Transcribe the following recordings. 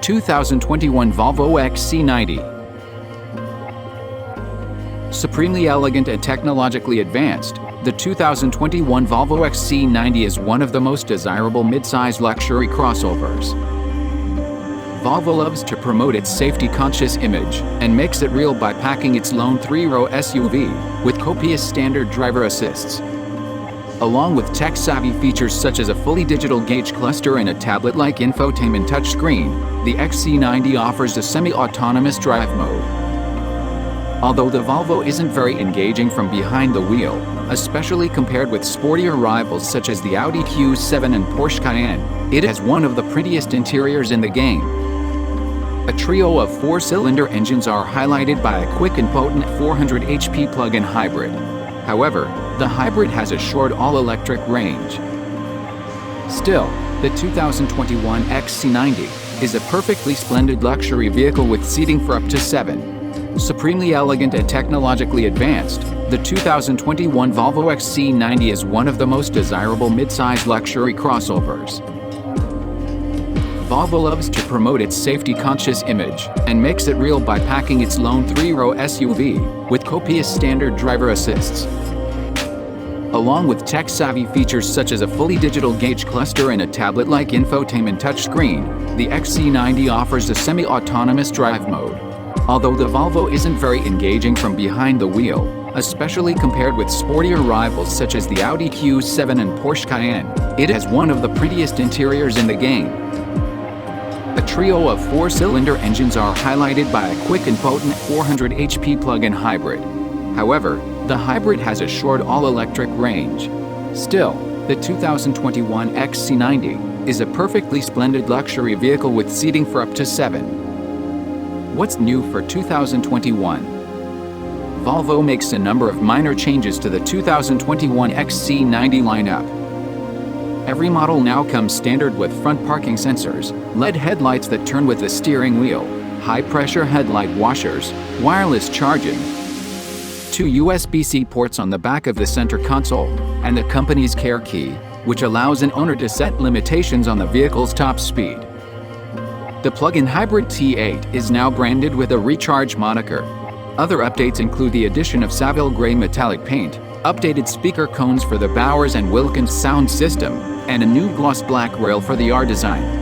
2021 Volvo XC90. Supremely elegant and technologically advanced, the 2021 Volvo XC90 is one of the most desirable mid-size luxury crossovers. Volvo loves to promote its safety-conscious image and makes it real by packing its lone three-row SUV with copious standard driver assists. Along with tech-savvy features such as a fully digital gauge cluster and a tablet-like infotainment touchscreen, the XC90 offers a semi-autonomous drive mode. Although the Volvo isn't very engaging from behind the wheel, especially compared with sportier rivals such as the Audi Q7 and Porsche Cayenne, it has one of the prettiest interiors in the game. A trio of four-cylinder engines are highlighted by a quick and potent 400 HP plug-in hybrid. However, the hybrid has a short all-electric range. Still, the 2021 XC90 is a perfectly splendid luxury vehicle with seating for up to 7. Supremely elegant and technologically advanced, the 2021 Volvo XC90 is one of the most desirable mid-size luxury crossovers. Volvo loves to promote its safety-conscious image and makes it real by packing its lone three-row SUV with copious standard driver assists. Along with tech-savvy features such as a fully digital gauge cluster and a tablet-like infotainment touchscreen, the XC90 offers a semi-autonomous drive mode. Although the Volvo isn't very engaging from behind the wheel, especially compared with sportier rivals such as the Audi Q7 and Porsche Cayenne, it has one of the prettiest interiors in the game. A trio of four-cylinder engines are highlighted by a quick and potent 400 HP plug-in hybrid. However, the hybrid has a short all-electric range. Still, the 2021 XC90 is a perfectly splendid luxury vehicle with seating for up to 7. What's new for 2021? Volvo makes a number of minor changes to the 2021 XC90 lineup. Every model now comes standard with front parking sensors, LED headlights that turn with the steering wheel, high-pressure headlight washers, wireless charging, 2 USB-C ports on the back of the center console, and the company's Care Key, which allows an owner to set limitations on the vehicle's top speed. The plug-in hybrid T8 is now branded with a Recharge moniker. Other updates include the addition of Savile Gray metallic paint, updated speaker cones for the Bowers & Wilkins sound system, and a new gloss black rail for the R design.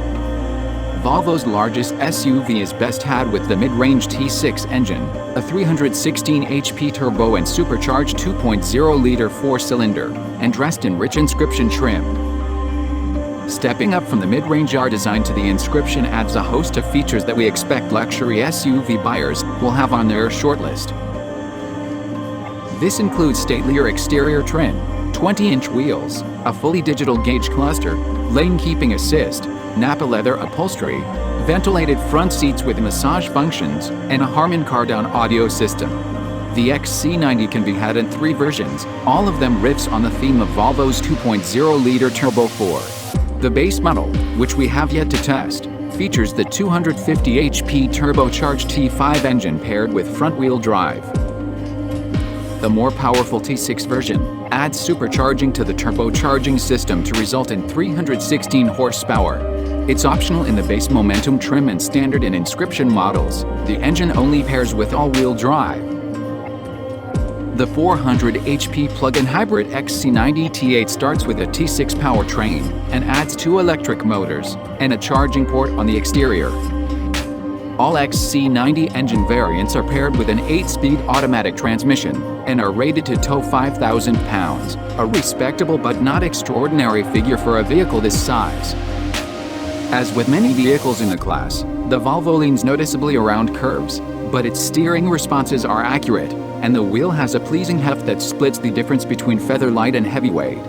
Volvo's largest SUV is best had with the mid-range T6 engine, a 316 HP turbo and supercharged 2.0-liter four-cylinder, and dressed in rich inscription trim. Stepping up from the mid-range R design to the inscription adds a host of features that we expect luxury SUV buyers will have on their shortlist. This includes statelier exterior trim, 20-inch wheels, a fully digital gauge cluster, lane keeping assist, Nappa leather upholstery, ventilated front seats with massage functions, and a Harman Kardon audio system. The XC90 can be had in 3 versions, all of them riffs on the theme of Volvo's 2.0-liter Turbo 4. The base model, which we have yet to test, features the 250 HP turbocharged T5 engine paired with front-wheel drive. The more powerful T6 version adds supercharging to the turbocharging system to result in 316 horsepower. It's optional in the base momentum trim and standard in inscription models. The engine only pairs with all-wheel drive. The 400 HP plug-in hybrid XC90 T8 starts with a T6 powertrain and adds 2 electric motors and a charging port on the exterior. All XC90 engine variants are paired with an 8-speed automatic transmission and are rated to tow 5,000 pounds, a respectable but not extraordinary figure for a vehicle this size. As with many vehicles in the class, the Volvo leans noticeably around curves, but its steering responses are accurate, and the wheel has a pleasing heft that splits the difference between featherlight and heavyweight.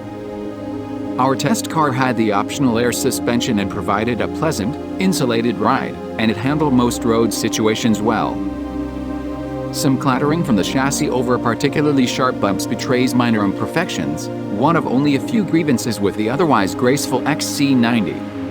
Our test car had the optional air suspension and provided a pleasant, insulated ride, and it handled most road situations well. Some clattering from the chassis over particularly sharp bumps betrays minor imperfections, one of only a few grievances with the otherwise graceful XC90.